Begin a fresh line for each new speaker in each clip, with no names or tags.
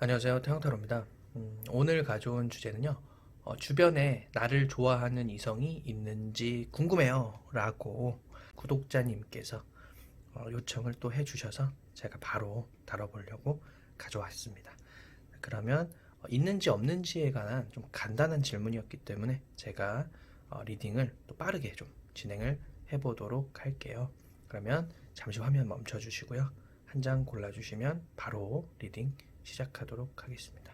안녕하세요. 태영타로입니다. 오늘 가져온 주제는요. 주변에 나를 좋아하는 이성이 있는지 궁금해요. 라고 구독자님께서 요청을 또 해주셔서 제가 바로 다뤄보려고 가져왔습니다. 그러면 있는지 없는지에 관한 좀 간단한 질문이었기 때문에 제가 리딩을 또 빠르게 좀 진행을 해보도록 할게요. 그러면 잠시 화면 멈춰주시고요. 한 장 골라주시면 바로 리딩 시작하도록 하겠습니다.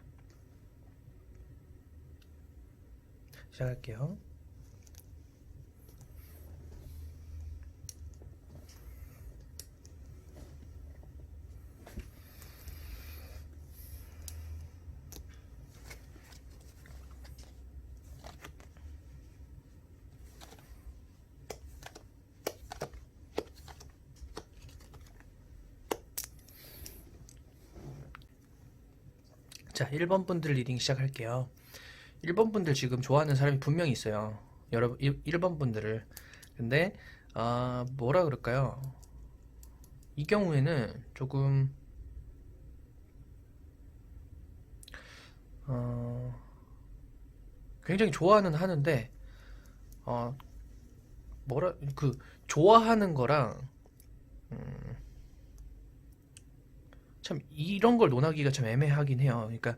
시작할게요. 자, 1번 분들 리딩 시작할게요. 1번 분들 지금 좋아하는 사람이 분명히 있어요. 여러분, 1번 분들을. 근데, 뭐라 그럴까요? 이 경우에는 조금, 어, 굉장히 좋아는 하는데, 어, 좋아하는 거랑, 음, 참, 이런 걸 논하기가 참 애매하긴 해요. 그러니까,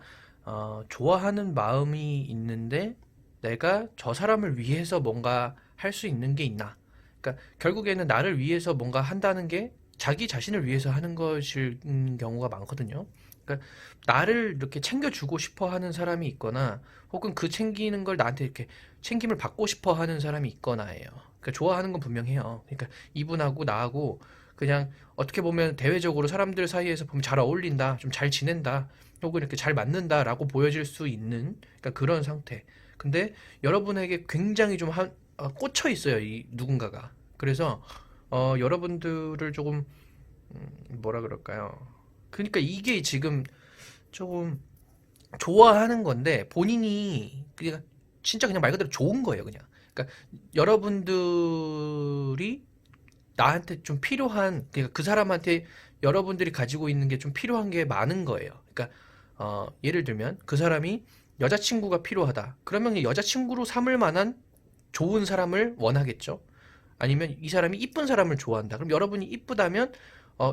좋아하는 마음이 있는데, 내가 저 사람을 위해서 뭔가 할 수 있는 게 있나? 그러니까, 결국에는 나를 위해서 뭔가 한다는 게 자기 자신을 위해서 하는 것일 경우가 많거든요. 그러니까, 나를 이렇게 챙겨주고 싶어 하는 사람이 있거나, 혹은 그 챙기는 걸 나한테 이렇게 챙김을 받고 싶어 하는 사람이 있거나예요. 그러니까, 좋아하는 건 분명해요. 그러니까, 이분하고 나하고 그냥 어떻게 보면 대외적으로 사람들 사이에서 보면 잘 어울린다, 좀 잘 지낸다, 혹은 이렇게 잘 맞는다라고 보여질 수 있는 그러니까 그런 상태. 근데 여러분에게 굉장히 좀 꽂혀 있어요, 이 누군가가. 그래서 여러분들을 조금 뭐라 그럴까요? 그러니까 이게 지금 조금 좋아하는 건데 본인이 그냥 진짜 그냥 말 그대로 좋은 거예요, 그냥. 그러니까 여러분들이 나한테 좀 필요한 그러니까 그 사람한테 여러분들이 가지고 있는 게 좀 필요한 게 많은 거예요. 그러니까 예를 들면 그 사람이 여자친구가 필요하다. 그러면 여자친구로 삼을 만한 좋은 사람을 원하겠죠. 아니면 이 사람이 이쁜 사람을 좋아한다. 그럼 여러분이 이쁘다면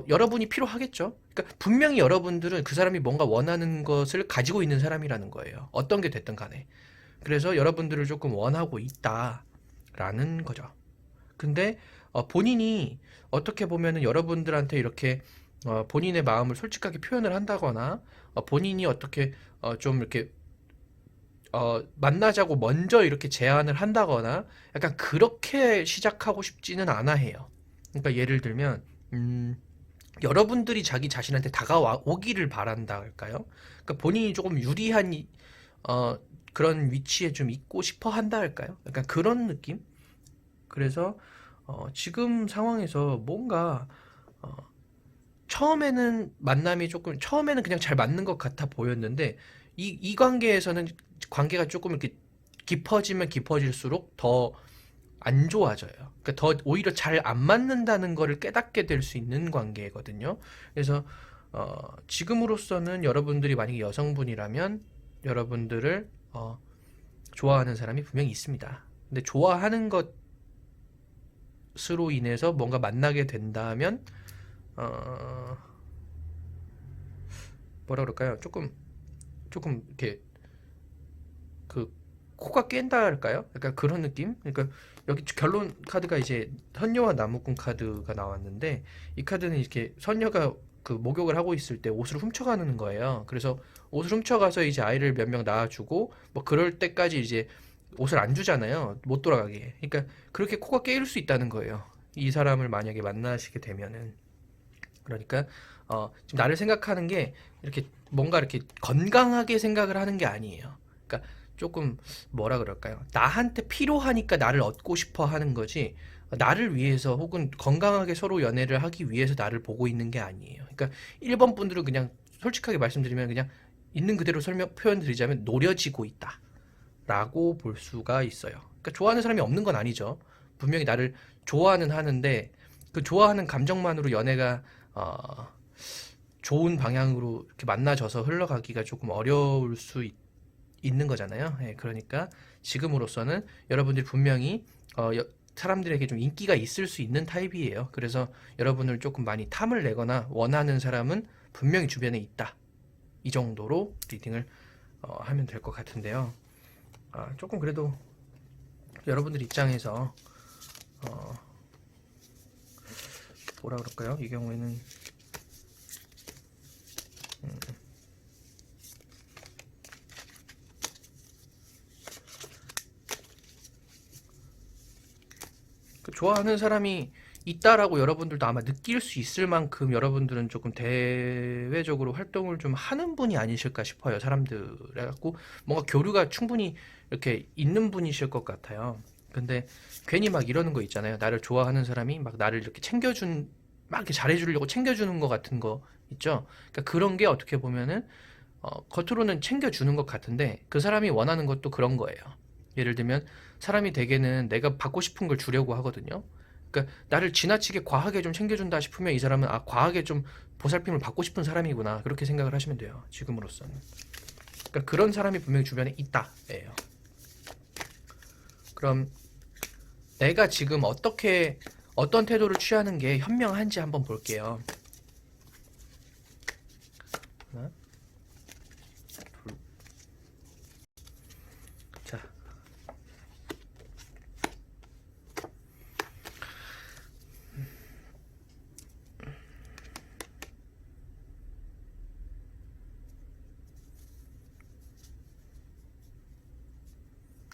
여러분이 필요하겠죠. 그러니까 분명히 여러분들은 그 사람이 뭔가 원하는 것을 가지고 있는 사람이라는 거예요. 어떤 게 됐든 간에. 그래서 여러분들을 조금 원하고 있다라는 거죠. 근데 본인이 어떻게 보면은 여러분들한테 이렇게 본인의 마음을 솔직하게 표현을 한다거나 본인이 어떻게 좀 이렇게 만나자고 먼저 이렇게 제안을 한다거나 약간 그렇게 시작하고 싶지는 않아 해요. 그러니까 예를 들면 여러분들이 자기 자신한테 다가와 오기를 바란다 할까요? 그러니까 본인이 조금 유리한 어, 그런 위치에 좀 있고 싶어 한다 할까요? 약간 그런 느낌? 그래서 지금 상황에서 뭔가 어, 처음에는 그냥 잘 맞는 것 같아 보였는데 이 관계에서는 관계가 조금 이렇게 깊어지면 깊어질수록 더 안 좋아져요. 그러니까 더 오히려 잘 안 맞는다는 거를 깨닫게 될 수 있는 관계거든요. 그래서 지금으로서는 여러분들이 만약에 여성분이라면 여러분들을 좋아하는 사람이 분명히 있습니다. 근데 좋아하는 것으로 인해서 뭔가 만나게 된다면 어, 뭐라 그럴까요? 조금 이렇게 그 코가 깬다 할까요? 약간 그런 느낌? 그러니까 여기 결론 카드가 이제 선녀와 나무꾼 카드가 나왔는데 이 카드는 이렇게 선녀가 그 목욕을 하고 있을 때 옷을 훔쳐가는 거예요. 그래서 옷을 훔쳐가서 이제 아이를 몇 명 낳아주고 뭐 그럴 때까지 이제 옷을 안 주잖아요. 못 돌아가게. 그러니까 그렇게 코가 깨일 수 있다는 거예요. 이 사람을 만약에 만나시게 되면은. 그러니까 지금 나를 생각하는 게 이렇게 뭔가 이렇게 건강하게 생각을 하는 게 아니에요. 그러니까 조금 뭐라 그럴까요? 나한테 필요하니까 나를 얻고 싶어 하는 거지. 나를 위해서 혹은 건강하게 서로 연애를 하기 위해서 나를 보고 있는 게 아니에요. 그러니까 1번 분들은 그냥 솔직하게 말씀드리면 그냥 있는 그대로 표현 드리자면 노려지고 있다라고 볼 수가 있어요. 그러니까 좋아하는 사람이 없는 건 아니죠. 분명히 나를 좋아는 하는데 그 좋아하는 감정만으로 연애가 어, 좋은 방향으로 이렇게 만나져서 흘러가기가 조금 어려울 수 있는 거잖아요. 예, 그러니까 지금으로서는 여러분들이 분명히 사람들에게 좀 인기가 있을 수 있는 타입이에요. 그래서 여러분을 조금 많이 탐을 내거나 원하는 사람은 분명히 주변에 있다. 이 정도로 리딩을 하면 될 것 같은데요. 조금 그래도 여러분들 입장에서 뭐라 그럴까요? 이 경우에는 좋아하는 사람이 있다라고 여러분들도 아마 느낄 수 있을 만큼 여러분들은 조금 대외적으로 활동을 좀 하는 분이 아니실까 싶어요. 사람들에 갖고 뭔가 교류가 충분히 이렇게 있는 분이실 것 같아요. 근데 괜히 막 이러는 거 있잖아요. 나를 좋아하는 사람이 막 나를 이렇게 막 이렇게 잘해주려고 챙겨주는 거 같은 거 있죠. 그러니까 그런 게 어떻게 보면은 겉으로는 챙겨주는 것 같은데 그 사람이 원하는 것도 그런 거예요. 예를 들면 사람이 대개는 내가 받고 싶은 걸 주려고 하거든요. 그러니까 나를 지나치게 과하게 좀 챙겨준다 싶으면 이 사람은 과하게 좀 보살핌을 받고 싶은 사람이구나 그렇게 생각을 하시면 돼요. 지금으로서는. 그러니까 그런 사람이 분명히 주변에 있다예요. 그럼 내가 지금 어떤 태도를 취하는 게 현명한지 한번 볼게요. 하나, 둘, 자.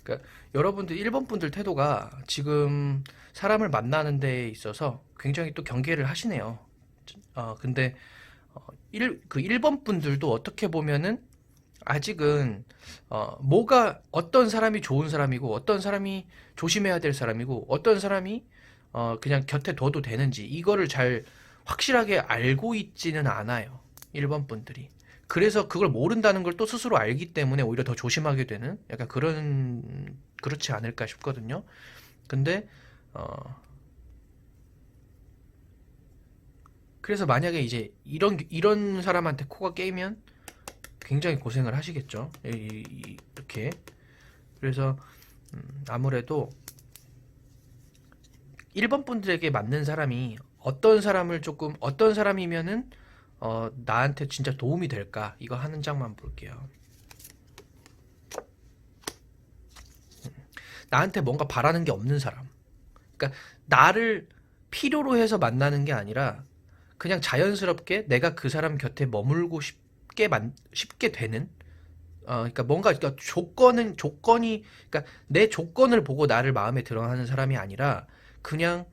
그러니까 여러분들 1번 분들 태도가 지금 사람을 만나는 데 있어서 굉장히 또 경계를 하시네요. 근데 그 1번 분들도 어떻게 보면은 아직은 뭐가 어떤 사람이 좋은 사람이고 어떤 사람이 조심해야 될 사람이고 어떤 사람이 그냥 곁에 둬도 되는지 이거를 잘 확실하게 알고 있지는 않아요. 1번 분들이. 그래서 그걸 모른다는 걸 또 스스로 알기 때문에 오히려 더 조심하게 되는 약간 그렇지 않을까 싶거든요. 근데 그래서 만약에 이제 이런 사람한테 코가 깨이면 굉장히 고생을 하시겠죠. 이렇게. 그래서 아무래도 1번 분들에게 맞는 사람이 어떤 사람이면은 나한테 진짜 도움이 될까? 이거 하는 장만 볼게요. 나한테 뭔가 바라는 게 없는 사람. 그러니까 나를 필요로 해서 만나는 게 아니라 그냥 자연스럽게 내가 그 사람 곁에 머물고 쉽게 되는 그러니까 뭔가 그러니까 조건이 그러니까 내 조건을 보고 나를 마음에 들어 하는 사람이 아니라 그냥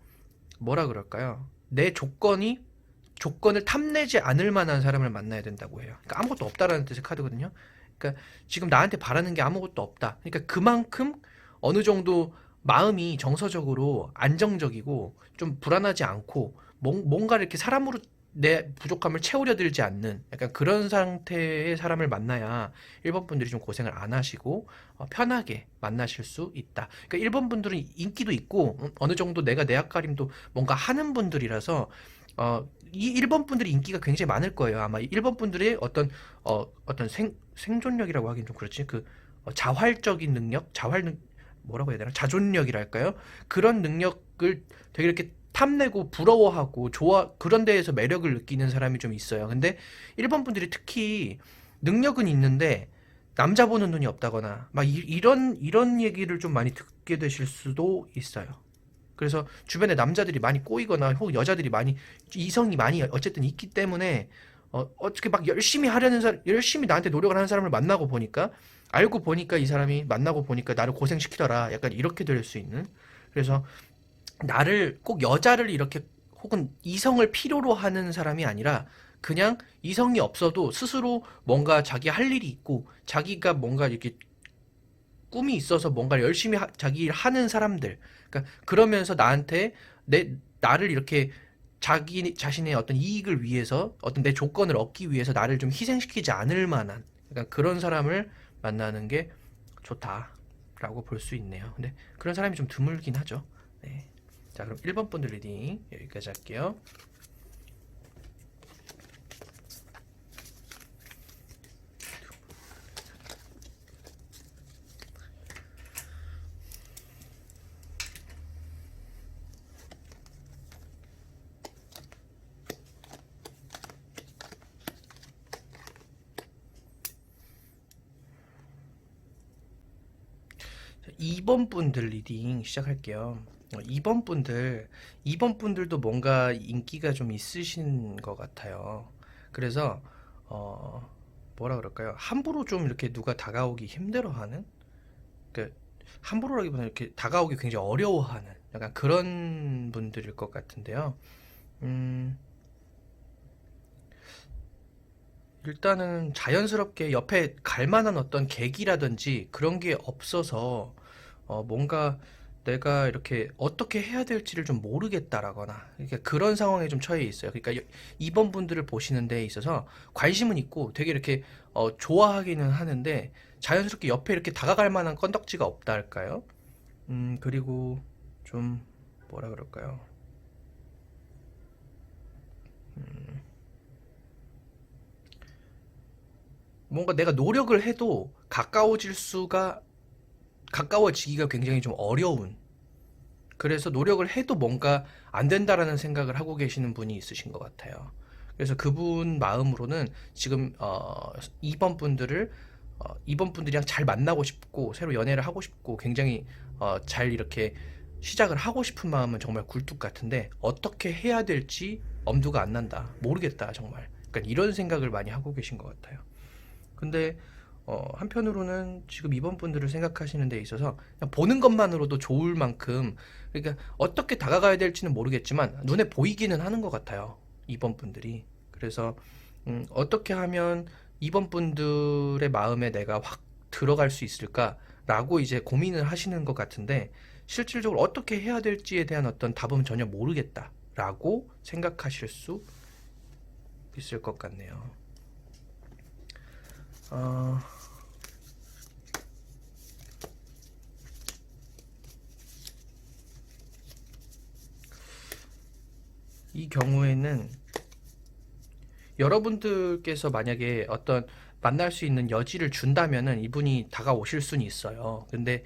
뭐라 그럴까요? 내 조건을 탐내지 않을 만한 사람을 만나야 된다고 해요. 그러니까 아무것도 없다라는 뜻의 카드거든요. 그러니까 지금 나한테 바라는 게 아무것도 없다. 그러니까 그만큼 어느 정도 마음이 정서적으로 안정적이고 좀 불안하지 않고 뭔가 이렇게 사람으로 내 부족함을 채우려 들지 않는 약간 그런 상태의 사람을 만나야 1번 분들이 좀 고생을 안 하시고 편하게 만나실 수 있다. 그러니까 1번 분들은 인기도 있고 어느 정도 내가 내 앞가림도 뭔가 하는 분들이라서 이 1번 분들이 인기가 굉장히 많을 거예요. 아마 1번 분들의 어떤 생존력이라고 하긴 좀 그렇지. 자활적인 능력, 뭐라고 해야 되나? 자존력이랄까요? 그런 능력을 되게 이렇게 탐내고 부러워하고 그런 데에서 매력을 느끼는 사람이 좀 있어요. 근데 1번 분들이 특히 능력은 있는데 남자 보는 눈이 없다거나 막 이런 얘기를 좀 많이 듣게 되실 수도 있어요. 그래서 주변에 남자들이 많이 꼬이거나 혹은 여자들이 이성이 많이 어쨌든 있기 때문에 어떻게 막 열심히 나한테 노력을 하는 사람을 만나고 보니까 알고 보니까 이 사람이 만나고 보니까 나를 고생시키더라. 약간 이렇게 될 수 있는. 그래서 나를 꼭 여자를 이렇게 혹은 이성을 필요로 하는 사람이 아니라 그냥 이성이 없어도 스스로 뭔가 자기 할 일이 있고 자기가 뭔가 이렇게 꿈이 있어서 뭔가 열심히 자기 일 하는 사람들. 그러니까 그러면서 나를 이렇게 자기 자신의 어떤 이익을 위해서 어떤 내 조건을 얻기 위해서 나를 좀 희생시키지 않을 만한 그러니까 그런 사람을 만나는 게 좋다라고 볼 수 있네요. 근데 그런 사람이 좀 드물긴 하죠. 네. 자, 그럼 1번 분들 리딩 여기까지 할게요. 2번 분들 리딩 시작할게요. 2번 분들도 뭔가 인기가 좀 있으신 것 같아요. 그래서, 어, 뭐라 그럴까요? 함부로 좀 이렇게 누가 다가오기 힘들어하는? 그, 함부로라기보다는 이렇게 다가오기 굉장히 어려워하는 약간 그런 분들일 것 같은데요. 음, 일단은 자연스럽게 옆에 갈 만한 어떤 계기라든지 그런 게 없어서 뭔가 내가 이렇게 어떻게 해야 될지를 좀 모르겠다라거나 그러니까 그런 상황에 좀 처해 있어요. 그러니까 이번 분들을 보시는 데 있어서 관심은 있고 되게 이렇게 좋아하기는 하는데 자연스럽게 옆에 이렇게 다가갈 만한 건덕지가 없다 할까요? 그리고 좀 뭐라 그럴까요? 뭔가 내가 노력을 해도 가까워지기가 굉장히 좀 어려운 그래서 노력을 해도 뭔가 안 된다라는 생각을 하고 계시는 분이 있으신 것 같아요. 그래서 그분 마음으로는 지금 2번 분들을 2번 분들이랑 잘 만나고 싶고 새로 연애를 하고 싶고 굉장히 잘 이렇게 시작을 하고 싶은 마음은 정말 굴뚝 같은데 어떻게 해야 될지 엄두가 안 난다. 모르겠다 정말. 그러니까 이런 생각을 많이 하고 계신 것 같아요. 근데 한편으로는 지금 이번 분들을 생각하시는 데 있어서 그냥 보는 것만으로도 좋을 만큼 그러니까 어떻게 다가가야 될지는 모르겠지만 눈에 보이기는 하는 것 같아요. 이번 분들이. 그래서 어떻게 하면 이번 분들의 마음에 내가 확 들어갈 수 있을까라고 이제 고민을 하시는 것 같은데 실질적으로 어떻게 해야 될지에 대한 어떤 답은 전혀 모르겠다라고 생각하실 수 있을 것 같네요. 어, 이 경우에는 여러분들께서 만약에 어떤 만날 수 있는 여지를 준다면은 이분이 다가오실 수는 있어요. 근데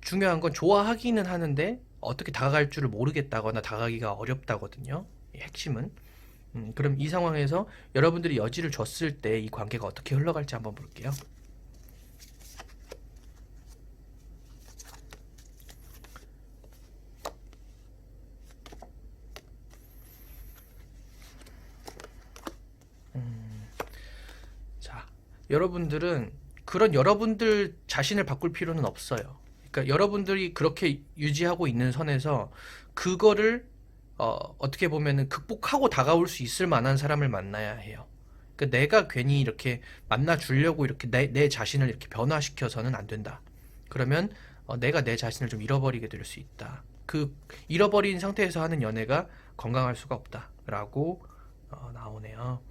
중요한 건 좋아하기는 하는데 어떻게 다가갈 줄을 모르겠다거나 다가가기가 어렵다거든요. 이 핵심은. 그럼 이 상황에서 여러분들이 여지를 줬을 때 이 관계가 어떻게 흘러갈지 한번 볼게요. 자, 여러분들은 그런 여러분들 자신을 바꿀 필요는 없어요. 그러니까 여러분들이 그렇게 유지하고 있는 선에서 그거를 어떻게 보면은 극복하고 다가올 수 있을 만한 사람을 만나야 해요. 그러니까 내가 괜히 이렇게 만나 주려고 이렇게 내 자신을 이렇게 변화시켜서는 안 된다. 그러면 내가 내 자신을 좀 잃어버리게 될 수 있다. 그 잃어버린 상태에서 하는 연애가 건강할 수가 없다라고 나오네요.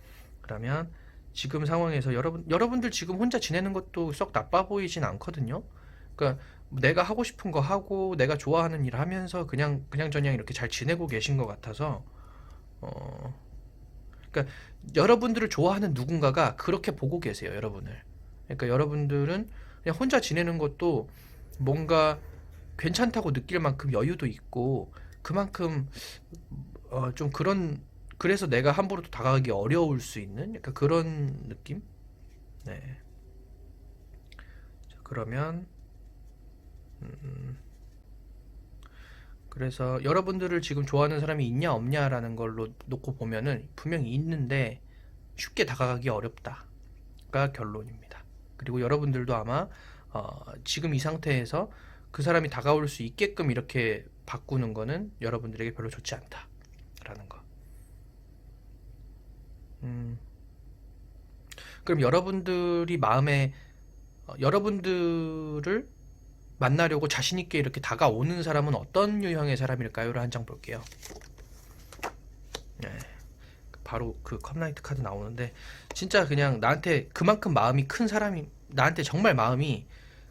그러면 지금 상황에서 여러분들 지금 혼자 지내는 것도 썩 나빠 보이진 않거든요. 그러니까 내가 하고 싶은 거 하고 내가 좋아하는 일 하면서 그냥 이렇게 잘 지내고 계신 것 같아서 어 그러니까 여러분들을 좋아하는 누군가가 그렇게 보고 계세요, 여러분을. 그러니까 여러분들은 그냥 혼자 지내는 것도 뭔가 괜찮다고 느낄 만큼 여유도 있고 그만큼 좀 그래서 내가 함부로 또 다가가기 어려울 수 있는 약간 그런 느낌? 네. 자, 그러면 그래서 여러분들을 지금 좋아하는 사람이 있냐 없냐라는 걸로 놓고 보면은 분명히 있는데 쉽게 다가가기 어렵다가 결론입니다. 그리고 여러분들도 아마 지금 이 상태에서 그 사람이 다가올 수 있게끔 이렇게 바꾸는 거는 여러분들에게 별로 좋지 않다라는 거. 음, 그럼 여러분들을 만나려고 자신 있게 이렇게 다가오는 사람은 어떤 유형의 사람일까요?를 한 장 볼게요. 네, 바로 그 컵라이트 카드 나오는데 진짜 그냥 나한테 그만큼 마음이 큰 사람이 나한테 정말 마음이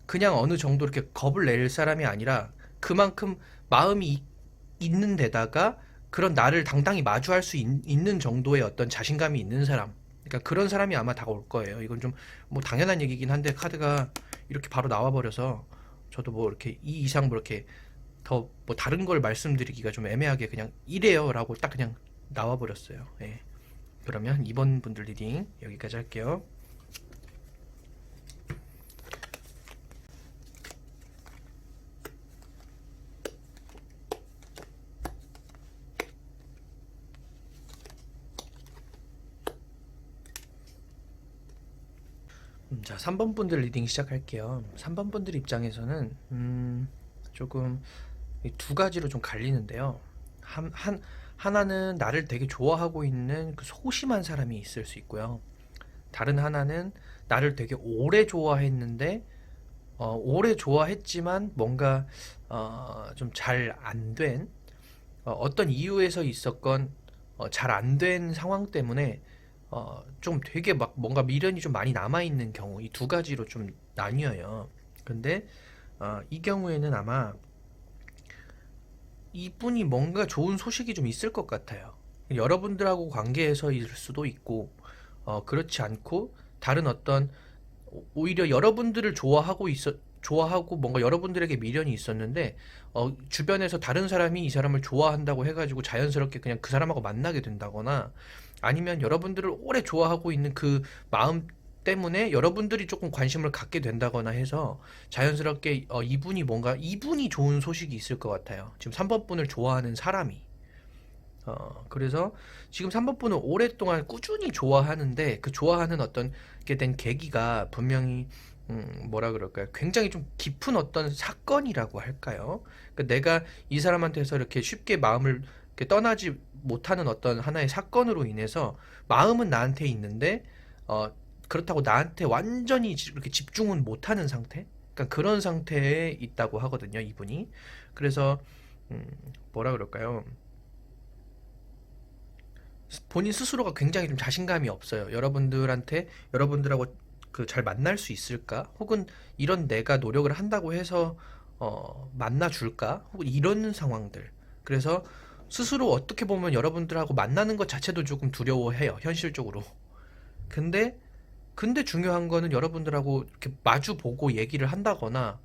그냥 어느 정도 이렇게 겁을 낼 사람이 아니라 그만큼 마음이 있는 데다가 그런 나를 당당히 마주할 수 있는 정도의 어떤 자신감이 있는 사람. 그러니까 그런 사람이 아마 다가올 거예요. 이건 좀 뭐 당연한 얘기긴 한데 카드가 이렇게 바로 나와 버려서 저도 뭐 이렇게 이 이상 뭐 이렇게 더 뭐 다른 걸 말씀드리기가 좀 애매하게 그냥 이래요라고 딱 그냥 나와 버렸어요. 예. 그러면 이번 분들 리딩 여기까지 할게요. 자, 3번 분들 리딩 시작할게요. 3번 분들 입장에서는 조금 이두 가지로 좀 갈리는데요. 하나는 나를 되게 좋아하고 있는 그 소심한 사람이 있을 수 있고요. 다른 하나는 나를 되게 오래 좋아했는데 오래 좋아했지만 뭔가 좀 잘 안 된, 어떤 이유에서 있었건 잘 안 된 상황 때문에 좀 되게 막 뭔가 미련이 좀 많이 남아 있는 경우, 이 두 가지로 좀 나뉘어요. 근데 이 경우에는 아마 이분이 뭔가 좋은 소식이 좀 있을 것 같아요. 여러분들하고 관계에서일 수도 있고, 그렇지 않고 다른 어떤, 오히려 여러분들을 좋아하고 뭔가 여러분들에게 미련이 있었는데 주변에서 다른 사람이 이 사람을 좋아한다고 해가지고 자연스럽게 그냥 그 사람하고 만나게 된다거나, 아니면 여러분들을 오래 좋아하고 있는 그 마음 때문에 여러분들이 조금 관심을 갖게 된다거나 해서 자연스럽게 이분이 좋은 소식이 있을 것 같아요. 지금 3번 분을 좋아하는 사람이. 그래서 지금 3번 분은 오랫동안 꾸준히 좋아하는데, 그 좋아하는 어떤 게 된 계기가 분명히 뭐라 그럴까요? 굉장히 좀 깊은 어떤 사건이라고 할까요? 그러니까 내가 이 사람한테서 이렇게 쉽게 마음을 이렇게 떠나지 못하는 어떤 하나의 사건으로 인해서 마음은 나한테 있는데 어, 그렇다고 나한테 완전히 이렇게 집중은 못하는 상태? 그러니까 그런 상태에 있다고 하거든요, 이분이. 그래서 음, 뭐라 그럴까요? 본인 스스로가 굉장히 좀 자신감이 없어요. 여러분들하고 그 잘 만날 수 있을까? 혹은 이런 내가 노력을 한다고 해서 만나 줄까? 혹은 이런 상황들. 그래서 스스로 어떻게 보면 여러분들하고 만나는 것 자체도 조금 두려워해요. 현실적으로. 근데 중요한 거는 여러분들하고 이렇게 마주 보고 얘기를 한다거나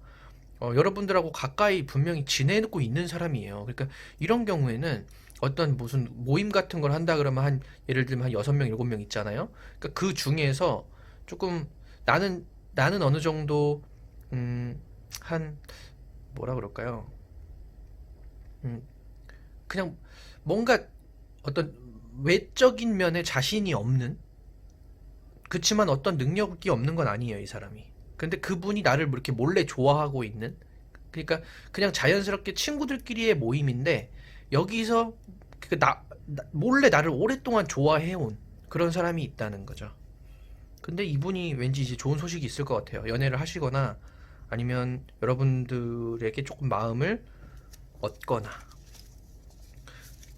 여러분들하고 가까이 분명히 지내고 있는 사람이에요. 그러니까 이런 경우에는 어떤 무슨 모임 같은 걸 한다 그러면 예를 들면 한 6명, 7명 있잖아요. 그러니까 그 중에서 조금 나는 어느 정도 한 뭐라 그럴까요? 음, 그냥 뭔가 어떤 외적인 면에 자신이 없는, 그치만 어떤 능력이 없는 건 아니에요, 이 사람이. 근데 그분이 나를 이렇게 몰래 좋아하고 있는, 그러니까 그냥 자연스럽게 친구들끼리의 모임인데 여기서 몰래 나를 오랫동안 좋아해온 그런 사람이 있다는 거죠. 근데 이분이 왠지 이제 좋은 소식이 있을 것 같아요. 연애를 하시거나 아니면 여러분들에게 조금 마음을 얻거나.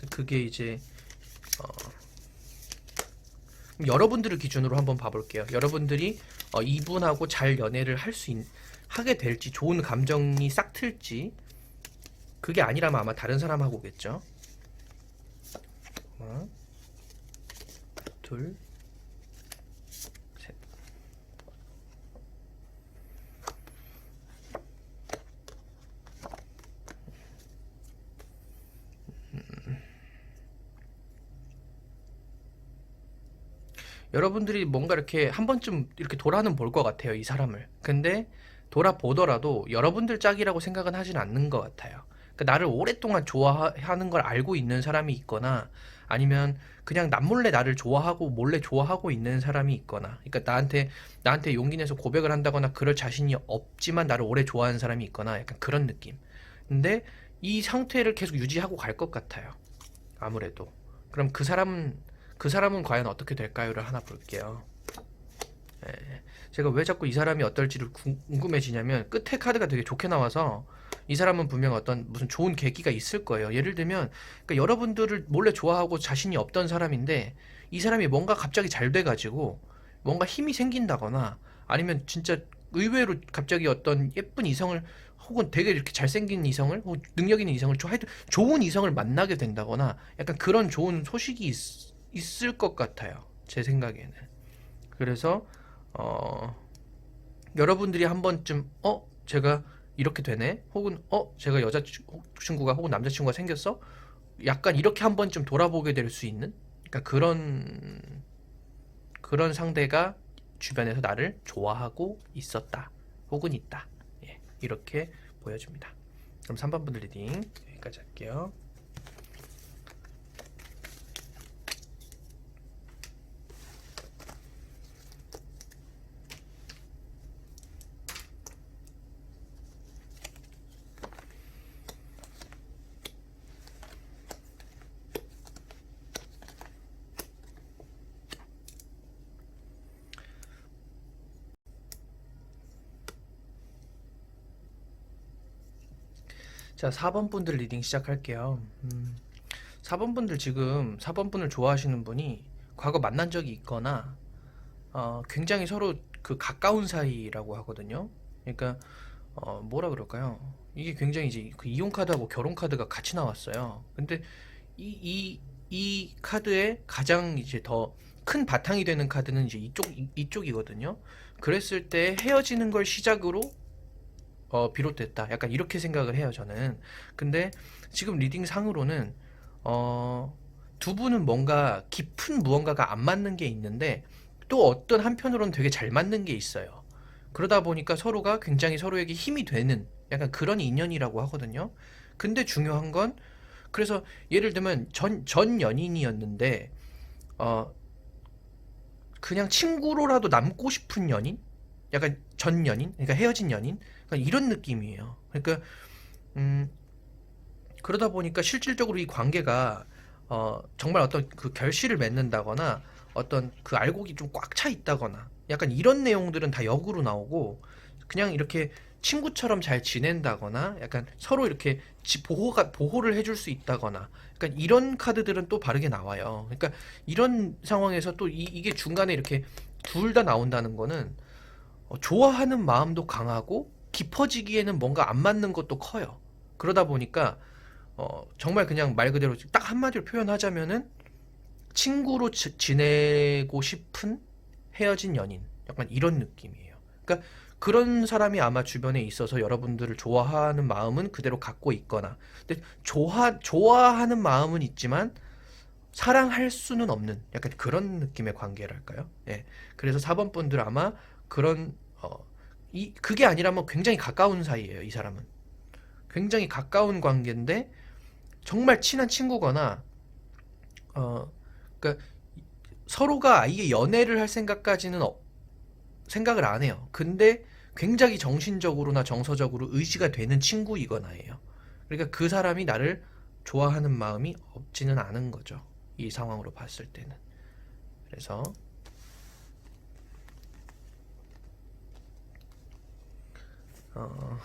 그게 이제 여러분들을 기준으로 한번 봐볼게요. 여러분들이 이분하고 잘 연애를 하게 될지, 좋은 감정이 싹 틀지. 그게 아니라면 아마 다른 사람하고겠죠. 하나, 둘, 셋. 여러분들이 뭔가 이렇게 한 번쯤 이렇게 돌아는 볼 것 같아요, 이 사람을. 근데 돌아보더라도 여러분들 짝이라고 생각은 하진 않는 것 같아요. 그러니까 나를 오랫동안 좋아하는 걸 알고 있는 사람이 있거나, 아니면 그냥 남몰래 나를 좋아하고 몰래 좋아하고 있는 사람이 있거나, 그러니까 나한테 용기 내서 고백을 한다거나 그럴 자신이 없지만 나를 오래 좋아하는 사람이 있거나, 약간 그런 느낌. 근데 이 상태를 계속 유지하고 갈 것 같아요, 아무래도. 그럼 그 사람은 과연 어떻게 될까요를 하나 볼게요. 예. 제가 왜 자꾸 이 사람이 어떨지를 궁금해지냐면, 끝에 카드가 되게 좋게 나와서 이 사람은 분명 어떤 무슨 좋은 계기가 있을 거예요. 예를 들면, 그러니까 여러분들을 몰래 좋아하고 자신이 없던 사람인데 이 사람이 뭔가 갑자기 잘 돼가지고 뭔가 힘이 생긴다거나, 아니면 진짜 의외로 갑자기 어떤 예쁜 이성을, 혹은 되게 이렇게 잘생긴 이성을, 혹은 능력 있는 이성을, 하여튼 좋은 이성을 만나게 된다거나, 약간 그런 좋은 소식이 있을 것 같아요, 제 생각에는. 그래서 어, 여러분들이 한 번쯤 제가 이렇게 되네, 혹은 제가 여자친구가 혹은 남자친구가 생겼어, 약간 이렇게 한 번쯤 돌아보게 될 수 있는, 그러니까 그런 상대가 주변에서 나를 좋아하고 있었다 혹은 있다. 예, 이렇게 보여줍니다. 그럼 3번 분들 리딩 여기까지 할게요. 자, 4번 분들 리딩 시작할게요. 4번 분들 지금 4번 분을 좋아하시는 분이 과거 만난 적이 있거나 굉장히 서로 그 가까운 사이라고 하거든요. 그러니까 뭐라 그럴까요? 이게 굉장히 이제 그 이용 카드하고 결혼 카드가 같이 나왔어요. 근데 이 카드의 가장 이제 더 큰 바탕이 되는 카드는 이제 이쪽이거든요. 그랬을 때 헤어지는 걸 시작으로 비롯됐다. 약간 이렇게 생각을 해요, 저는. 근데 지금 리딩 상으로는 두 분은 뭔가 깊은 무언가가 안 맞는 게 있는데 또 어떤 한편으로는 되게 잘 맞는 게 있어요. 그러다 보니까 서로가 굉장히 서로에게 힘이 되는 약간 그런 인연이라고 하거든요. 근데 중요한 건 그래서 예를 들면 전 연인이었는데 어 그냥 친구로라도 남고 싶은 연인? 약간 전 연인? 그러니까 헤어진 연인? 그러니까 이런 느낌이에요. 그러니까 음 그러다 보니까 실질적으로 이 관계가 정말 어떤 그 결실을 맺는다거나 어떤 그 알곡이 좀 꽉 차 있다거나 약간 이런 내용들은 다 역으로 나오고 그냥 이렇게 친구처럼 잘 지낸다거나 약간 서로 이렇게 보호를 해줄 수 있다거나 약간 이런 카드들은 또 바르게 나와요. 그러니까 이런 상황에서 또 이게 중간에 이렇게 둘 다 나온다는 거는 좋아하는 마음도 강하고 깊어지기에는 뭔가 안 맞는 것도 커요. 그러다 보니까 정말 그냥 말 그대로 딱 한마디로 표현하자면은 친구로 지내고 싶은 헤어진 연인. 약간 이런 느낌이에요. 그러니까 그런 사람이 아마 주변에 있어서 여러분들을 좋아하는 마음은 그대로 갖고 있거나, 근데 좋아하는 마음은 있지만 사랑할 수는 없는 약간 그런 느낌의 관계랄까요? 예. 그래서 4번 분들 아마 그런, 그게 아니라면 굉장히 가까운 사이예요, 이 사람은. 굉장히 가까운 관계인데 정말 친한 친구거나 어 그러니까 서로가 아예 연애를 할 생각까지는 생각을 안 해요. 근데 굉장히 정신적으로나 정서적으로 의지가 되는 친구이거나예요. 그러니까 그 사람이 나를 좋아하는 마음이 없지는 않은 거죠. 이 상황으로 봤을 때는. 그래서 어,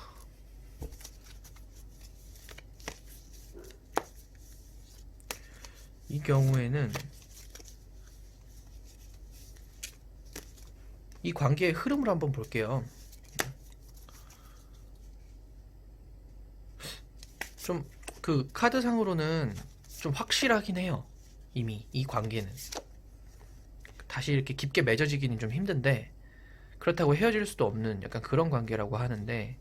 이 경우에는 이 관계의 흐름을 한번 볼게요. 좀 그 카드상으로는 좀 확실하긴 해요. 이미 이 관계는 다시 이렇게 깊게 맺어지기는 좀 힘든데 그렇다고 헤어질 수도 없는 약간 그런 관계라고 하는데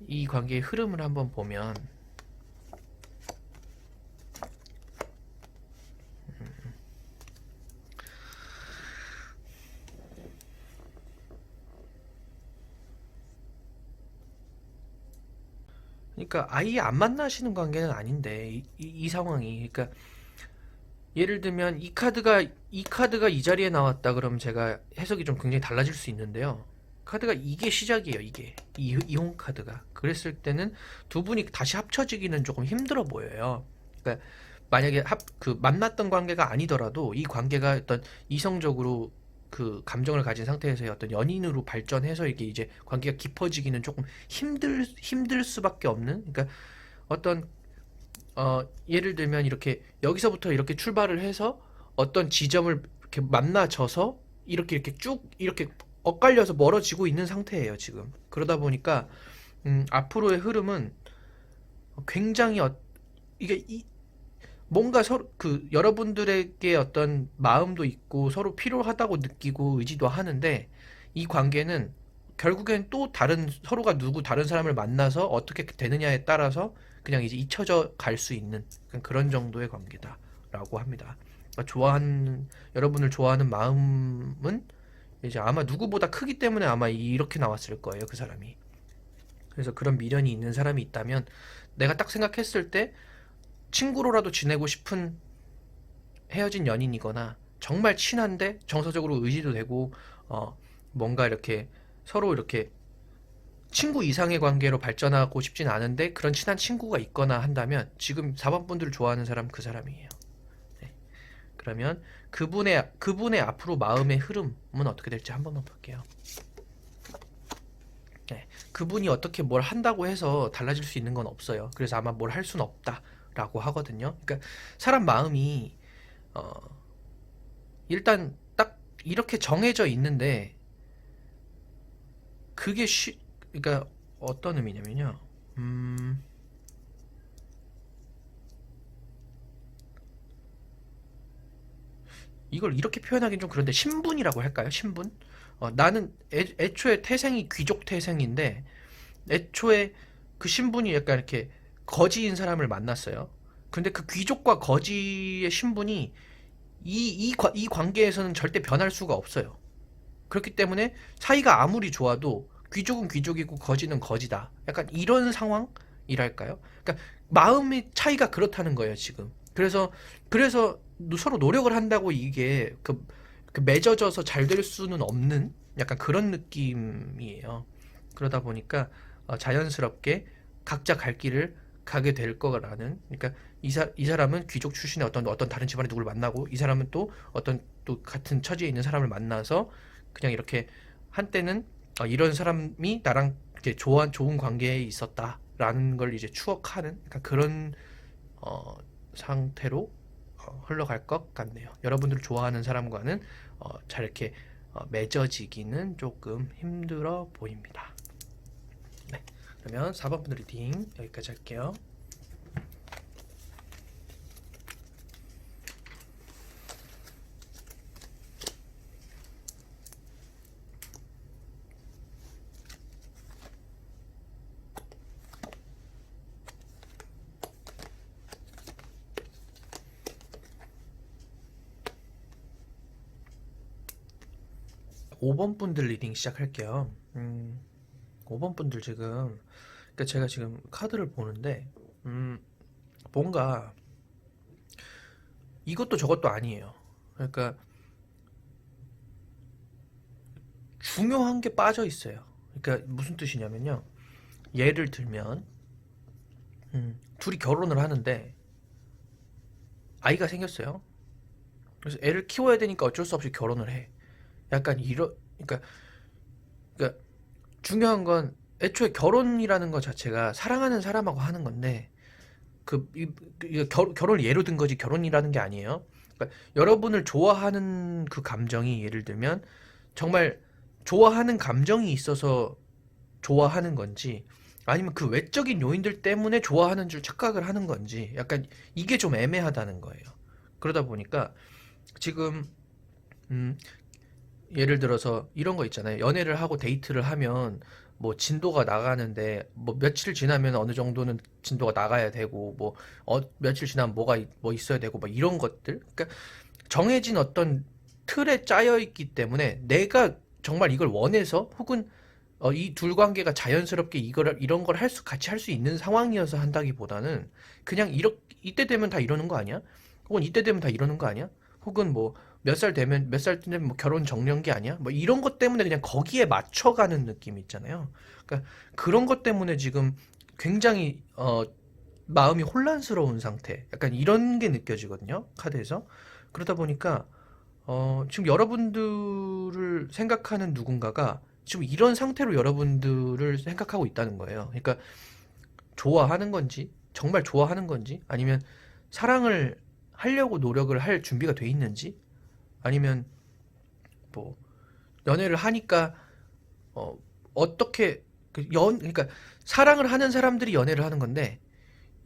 이 관계의 흐름을 한번 보면 그러니까 아예 안 만나시는 관계는 아닌데 이 상황이 그러니까 예를 들면 이 카드가 이 자리에 나왔다 그러면 제가 해석이 좀 굉장히 달라질 수 있는데요. 카드가 이게 시작이에요. 이게 이혼 카드가 그랬을 때는 두 분이 다시 합쳐지기는 조금 힘들어 보여요. 그러니까 만약에 그 만났던 관계가 아니더라도 이 관계가 어떤 이성적으로 그 감정을 가진 상태에서의 어떤 연인으로 발전해서 이게 이제 관계가 깊어지기는 조금 힘들 수밖에 없는 그러니까 어떤 예를 들면 이렇게 여기서부터 이렇게 출발을 해서 어떤 지점을 이렇게 만나져서 이렇게 쭉 이렇게 엇갈려서 멀어지고 있는 상태예요, 지금. 그러다 보니까 앞으로의 흐름은 굉장히 이게 뭔가 서로 그 여러분들에게 어떤 마음도 있고 서로 필요하다고 느끼고 의지도 하는데 이 관계는 결국엔 또 서로가 다른 사람을 만나서 어떻게 되느냐에 따라서 그냥 이제 잊혀져 갈 수 있는 그런 정도의 관계다라고 합니다. 그러니까 여러분을 좋아하는 마음은 이제 아마 누구보다 크기 때문에 아마 이렇게 나왔을 거예요, 그 사람이. 그래서 그런 미련이 있는 사람이 있다면 내가 딱 생각했을 때 친구로라도 지내고 싶은 헤어진 연인이거나 정말 친한데 정서적으로 의지도 되고 뭔가 이렇게 서로 이렇게 친구 이상의 관계로 발전하고 싶진 않은데 그런 친한 친구가 있거나 한다면 지금 4번 분들을 좋아하는 사람 그 사람이에요. 네. 그러면 그분의 앞으로 마음의 흐름은 어떻게 될지 한 번만 볼게요. 네, 그분이 어떻게 뭘 한다고 해서 달라질 수 있는 건 없어요. 그래서 아마 뭘 할 수는 없다라고 하거든요. 그러니까 사람 마음이 어, 일단 딱 이렇게 정해져 있는데 그게 그러니까 어떤 의미냐면요. 음, 이걸 이렇게 표현하기는 좀 그런데 신분이라고 할까요? 신분? 나는 애초에 태생이 귀족 태생인데 애초에 그 신분이 약간 이렇게 거지인 사람을 만났어요. 근데 그 귀족과 거지의 신분이 이 관계에서는 절대 변할 수가 없어요. 그렇기 때문에 사이가 아무리 좋아도 귀족은 귀족이고 거지는 거지다. 약간 이런 상황이랄까요? 그러니까 마음의 차이가 그렇다는 거예요, 지금. 그래서 서로 노력을 한다고 이게 그 맺어져서 잘 될 수는 없는 약간 그런 느낌이에요. 그러다 보니까 자연스럽게 각자 갈 길을 가게 될 거라는. 그러니까 이 사람은 귀족 출신의 어떤 다른 집안의 누구를 만나고 이 사람은 또 어떤 또 같은 처지에 있는 사람을 만나서 그냥 이렇게 한때는 이런 사람이 나랑 이렇게 좋은 관계에 있었다라는 걸 이제 추억하는 약간 그런 상태로 흘러갈 것 같네요. 여러분들 좋아하는 사람과는 잘 이렇게 맺어지기는 조금 힘들어 보입니다. 네, 그러면 4번 분 리딩 여기까지 할게요. 5번 분들 리딩 시작할게요. 5번 분들 지금, 그러니까 제가 지금 카드를 보는데, 뭔가 이것도 저것도 아니에요. 그러니까 중요한 게 빠져 있어요. 그러니까 무슨 뜻이냐면요. 예를 들면, 둘이 결혼을 하는데 아이가 생겼어요. 그래서 애를 키워야 되니까 어쩔 수 없이 결혼을 해. 약간 그러니까 중요한 건 애초에 결혼이라는 것 자체가 사랑하는 사람하고 하는 건데 결혼을 예로 든 거지 결혼이라는 게 아니에요. 그러니까 여러분을 좋아하는 그 감정이 예를 들면 정말 좋아하는 감정이 있어서 좋아하는 건지 아니면 그 외적인 요인들 때문에 좋아하는 줄 착각을 하는 건지 약간 이게 좀 애매하다는 거예요. 그러다 보니까 지금 음, 예를 들어서 이런 거 있잖아요. 연애를 하고 데이트를 하면 뭐 진도가 나가는데 뭐 며칠 지나면 어느 정도는 진도가 나가야 되고 뭐 며칠 지나면 뭐 있어야 되고 뭐 이런 것들. 그러니까 정해진 어떤 틀에 짜여 있기 때문에 내가 정말 이걸 원해서 혹은 이 둘 관계가 자연스럽게 이런 걸 같이 할 수 있는 상황이어서 한다기보다는 그냥 이때 되면 다 이러는 거 아니야? 혹은 이때 되면 다 이러는 거 아니야? 혹은 뭐 몇 살 되면 뭐 결혼 정년기 아니야? 뭐 이런 것 때문에 그냥 거기에 맞춰가는 느낌 있잖아요. 그러니까 그런 것 때문에 지금 굉장히 마음이 혼란스러운 상태. 약간 이런 게 느껴지거든요. 카드에서. 그러다 보니까 지금 여러분들을 생각하는 누군가가 지금 이런 상태로 여러분들을 생각하고 있다는 거예요. 그러니까 좋아하는 건지, 정말 좋아하는 건지, 아니면 사랑을 하려고 노력을 할 준비가 돼 있는지, 아니면 뭐 연애를 하니까 어떻게 그러니까 사랑을 하는 사람들이 연애를 하는 건데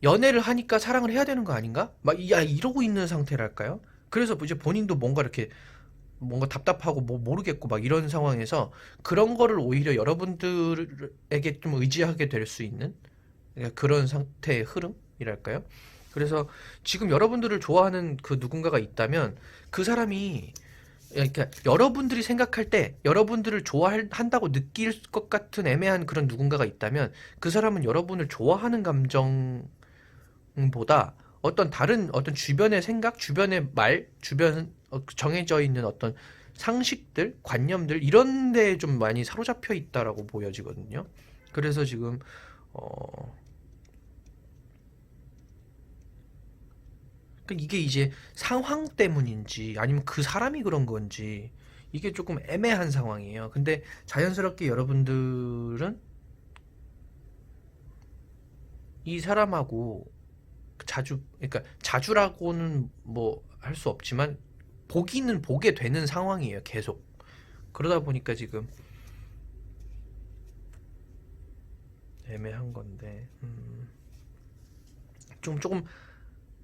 연애를 하니까 사랑을 해야 되는 거 아닌가? 막 이러고 있는 상태랄까요? 그래서 이제 본인도 뭔가 이렇게 뭔가 답답하고 뭐 모르겠고 막 이런 상황에서 그런 거를 오히려 여러분들에게 좀 의지하게 될 수 있는 그런 상태의 흐름이랄까요? 그래서 지금 여러분들을 좋아하는 그 누군가가 있다면 그 사람이 그러니까 여러분들이 생각할 때 여러분들을 좋아한다고 느낄 것 같은 애매한 그런 누군가가 있다면 그 사람은 여러분을 좋아하는 감정보다 어떤 다른 어떤 주변의 생각, 주변의 말, 주변 정해져 있는 어떤 상식들, 관념들 이런 데에 좀 많이 사로잡혀 있다라고 보여지거든요. 그래서 지금 어 이게 이제 상황 때문인지 아니면 그 사람이 그런 건지 이게 조금 애매한 상황이에요. 근데 자연스럽게 여러분들은 이 사람하고 자주, 그러니까 자주라고는 뭐 할 수 없지만 보기는 보게 되는 상황이에요, 계속. 그러다 보니까 지금 애매한 건데, 조금,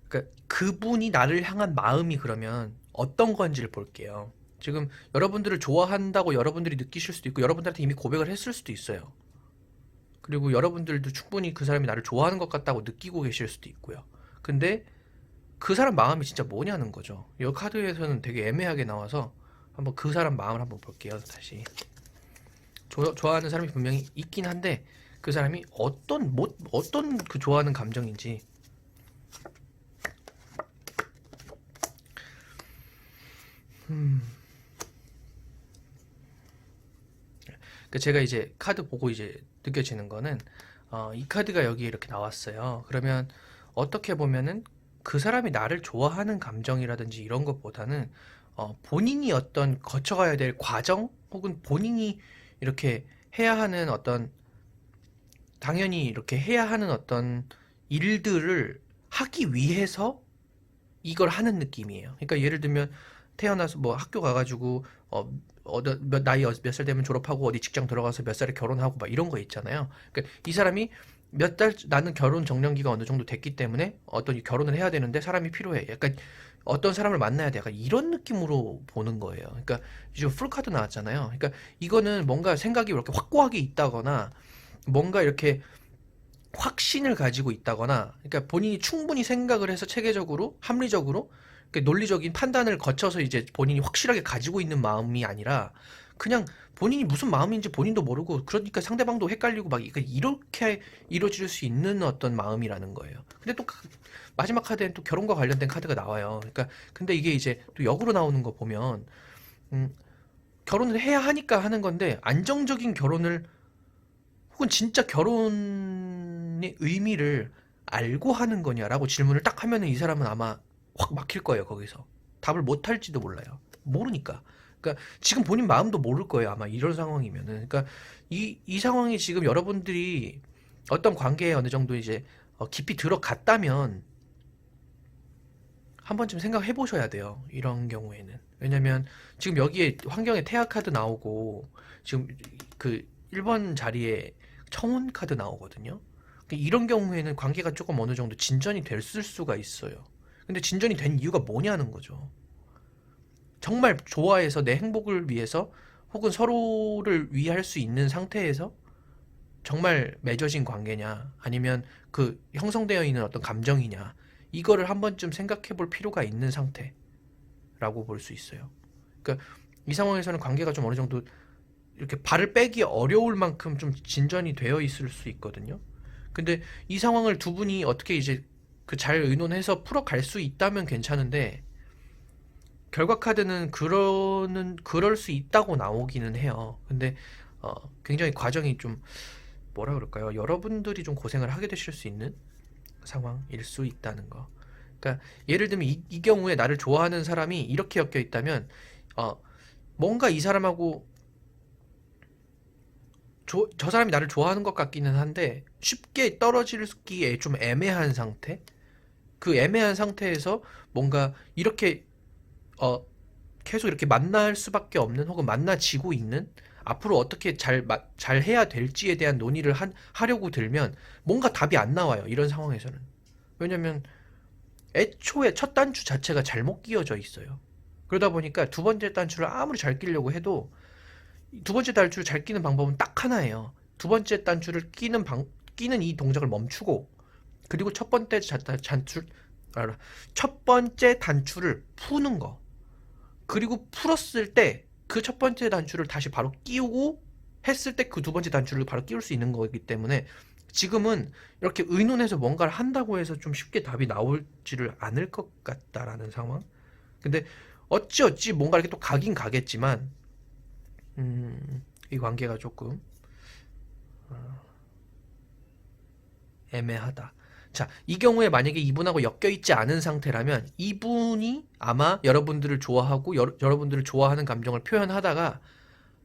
그러니까 그분이 나를 향한 마음이 그러면 어떤 건지를 볼게요. 지금 여러분들을 좋아한다고 여러분들이 느끼실 수도 있고, 여러분들한테 이미 고백을 했을 수도 있어요. 그리고 여러분들도 충분히 그 사람이 나를 좋아하는 것 같다고 느끼고 계실 수도 있고요. 근데 그 사람 마음이 진짜 뭐냐는 거죠. 이 카드에서는 되게 애매하게 나와서 한번 그 사람 마음을 한번 볼게요. 다시 좋아하는 사람이 분명히 있긴 한데 그 사람이 어떤 그 좋아하는 감정인지. 그 제가 이제 카드 보고 이제 느껴지는 거는 이 카드가 여기 이렇게 나왔어요. 그러면 어떻게 보면은 그 사람이 나를 좋아하는 감정이라든지 이런 것보다는 본인이 어떤 거쳐가야 될 과정 혹은 본인이 이렇게 해야 하는 어떤, 당연히 이렇게 해야 하는 어떤 일들을 하기 위해서 이걸 하는 느낌이에요. 그러니까 예를 들면 태어나서 뭐 학교 가가지고 나이 몇 살 되면 졸업하고 어디 직장 들어가서 몇 살에 결혼하고 막 이런 거 있잖아요. 그러니까 이 사람이 몇 달, 나는 결혼 정년기가 어느 정도 됐기 때문에 어떤 결혼을 해야 되는데 사람이 필요해. 약간 어떤 사람을 만나야 돼. 약간 이런 느낌으로 보는 거예요. 그러니까 지금 풀카드 나왔잖아요. 그러니까 이거는 뭔가 생각이 이렇게 확고하게 있다거나 뭔가 이렇게 확신을 가지고 있다거나, 그러니까 본인이 충분히 생각을 해서 체계적으로 합리적으로 논리적인 판단을 거쳐서 이제 본인이 확실하게 가지고 있는 마음이 아니라 그냥 본인이 무슨 마음인지 본인도 모르고, 그러니까 상대방도 헷갈리고 막 이렇게 이루어질 수 있는 어떤 마음이라는 거예요. 근데 또 마지막 카드엔 또 결혼과 관련된 카드가 나와요. 그러니까 근데 이게 이제 또 역으로 나오는 거 보면 음, 결혼을 해야 하니까 하는 건데, 안정적인 결혼을 혹은 진짜 결혼의 의미를 알고 하는 거냐라고 질문을 딱 하면은 이 사람은 아마 확 막힐 거예요, 거기서. 답을 못 할지도 몰라요. 모르니까. 그러니까 지금 본인 마음도 모를 거예요, 아마 이런 상황이면은. 그러니까 이 상황이 지금 여러분들이 어떤 관계에 어느 정도 이제 깊이 들어갔다면 한 번쯤 생각해 보셔야 돼요, 이런 경우에는. 왜냐면 지금 여기에 환경에 태아 카드 나오고 지금 그 1번 자리에 청혼 카드 나오거든요. 그러니까 이런 경우에는 관계가 조금 어느 정도 진전이 됐을 수가 있어요. 근데 진전이 된 이유가 뭐냐는 거죠. 정말 좋아해서 내 행복을 위해서 혹은 서로를 위할 수 있는 상태에서 정말 맺어진 관계냐, 아니면 그 형성되어 있는 어떤 감정이냐, 이거를 한 번쯤 생각해 볼 필요가 있는 상태라고 볼 수 있어요. 그러니까 이 상황에서는 관계가 좀 어느 정도 이렇게 발을 빼기 어려울 만큼 좀 진전이 되어 있을 수 있거든요. 근데 이 상황을 두 분이 어떻게 이제 그 잘 의논해서 풀어갈 수 있다면 괜찮은데, 결과 카드는 그럴 수 있다고 나오기는 해요. 근데 굉장히 과정이 좀 뭐라 그럴까요? 여러분들이 좀 고생을 하게 되실 수 있는 상황일 수 있다는 거. 그러니까 예를 들면 이 경우에 나를 좋아하는 사람이 이렇게 엮여 있다면 뭔가 이 사람하고 저 사람이 나를 좋아하는 것 같기는 한데 쉽게 떨어지기에 좀 애매한 상태? 그 애매한 상태에서 뭔가 이렇게 어, 계속 이렇게 만날 수밖에 없는, 혹은 만나지고 있는, 앞으로 어떻게 잘 해야 될지에 대한 논의를 하려고 들면 뭔가 답이 안 나와요, 이런 상황에서는. 왜냐면 애초에 첫 단추 자체가 잘못 끼워져 있어요. 그러다 보니까 두 번째 단추를 아무리 잘 끼려고 해도 두 번째 단추를 잘 끼는 방법은 딱 하나예요. 두 번째 단추를 끼는 이 동작을 멈추고, 그리고 첫 번째 단추를 푸는 거. 그리고 풀었을 때 그 첫 번째 단추를 다시 바로 끼우고 했을 때 그 두 번째 단추를 바로 끼울 수 있는 거기 때문에 지금은 이렇게 의논해서 뭔가를 한다고 해서 좀 쉽게 답이 나올지를 않을 것 같다라는 상황. 근데 어찌 뭔가 이렇게 또 가긴 가겠지만 이 관계가 조금 애매하다. 자, 이 경우에 만약에 이분하고 엮여있지 않은 상태라면 이분이 아마 여러분들을 좋아하고 여러분들을 좋아하는 감정을 표현하다가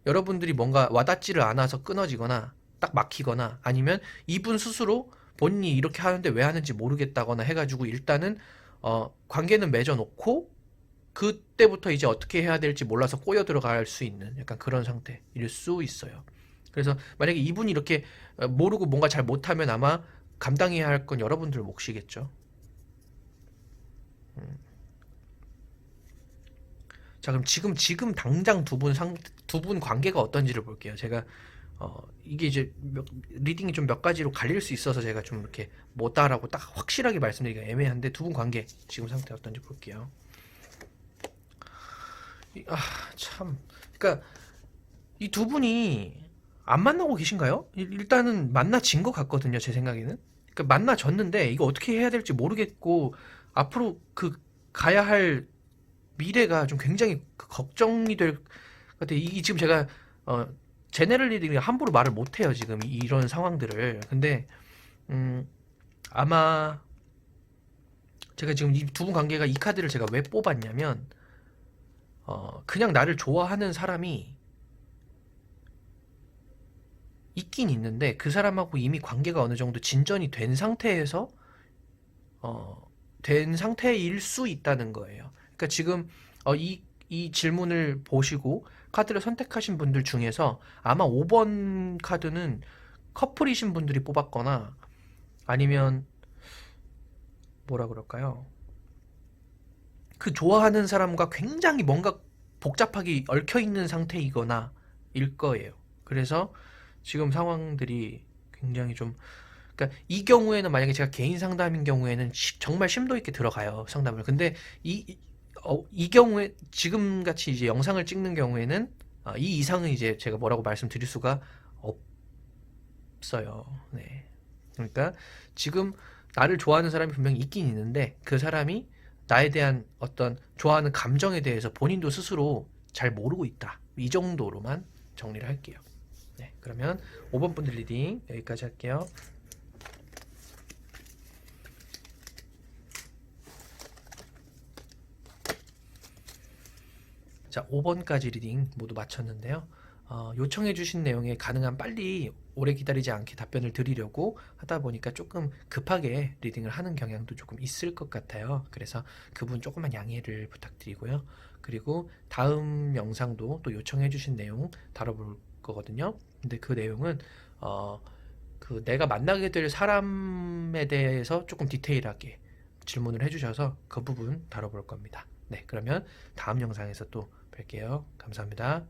여러분들이 뭔가 와닿지를 않아서 끊어지거나 딱 막히거나, 아니면 이분 스스로 본인이 이렇게 하는데 왜 하는지 모르겠다거나 해가지고 일단은 관계는 맺어놓고 그때부터 이제 어떻게 해야 될지 몰라서 꼬여 들어갈 수 있는 약간 그런 상태일 수 있어요. 그래서 만약에 이분이 이렇게 모르고 뭔가 잘 못하면 아마 감당해야 할 건 여러분들 몫이겠죠. 자, 그럼 지금 당장 두 분 관계가 어떤지를 볼게요. 제가 이게 이제 리딩이 좀 몇 가지로 갈릴 수 있어서 제가 좀 이렇게 뭐다라고 딱 확실하게 말씀드리기가 애매한데 두 분 관계 지금 상태 어떤지 볼게요. 참. 그러니까 이 두 분이 안 만나고 계신가요? 일단은 만나진 것 같거든요, 제 생각에는. 그러니까 만나졌는데 이거 어떻게 해야 될지 모르겠고 앞으로 그 가야 할 미래가 좀 굉장히 걱정이 될 것 같아요. 이 지금 제가 제네럴리딩 함부로 말을 못 해요, 지금 이런 상황들을. 근데 아마 제가 지금 이 두 분 관계가 이 카드를 제가 왜 뽑았냐면 그냥 나를 좋아하는 사람이 있긴 있는데 그 사람하고 이미 관계가 어느 정도 진전이 된 상태에서 된 상태일 수 있다는 거예요. 그러니까 지금 이 질문을 보시고 카드를 선택하신 분들 중에서 아마 5번 카드는 커플이신 분들이 뽑았거나 아니면 뭐라 그럴까요? 그 좋아하는 사람과 굉장히 뭔가 복잡하게 얽혀 있는 상태이거나 일 거예요. 그래서 지금 상황들이 굉장히 좀 그러니까 이 경우에는 만약에 제가 개인 상담인 경우에는 정말 심도 있게 들어가요, 상담을. 근데 이 경우에 지금 같이 이제 영상을 찍는 경우에는 이 이상은 이제 제가 뭐라고 말씀드릴 수가 없어요. 네. 그러니까 지금 나를 좋아하는 사람이 분명히 있긴 있는데 그 사람이 나에 대한 어떤 좋아하는 감정에 대해서 본인도 스스로 잘 모르고 있다. 이 정도로만 정리를 할게요. 네, 그러면 5번 분들 리딩 여기까지 할게요. 자, 5번까지 리딩 모두 마쳤는데요. 요청해주신 내용에 가능한 빨리 오래 기다리지 않게 답변을 드리려고 하다 보니까 조금 급하게 리딩을 하는 경향도 조금 있을 것 같아요. 그래서 그분 조금만 양해를 부탁드리고요. 그리고 다음 영상도 또 요청해주신 내용 다뤄볼 거거든요. 근데 그 내용은 그 내가 만나게 될 사람에 대해서 조금 디테일하게 질문을 해주셔서 그 부분 다뤄볼 겁니다. 네, 그러면 다음 영상에서 또 뵐게요. 감사합니다.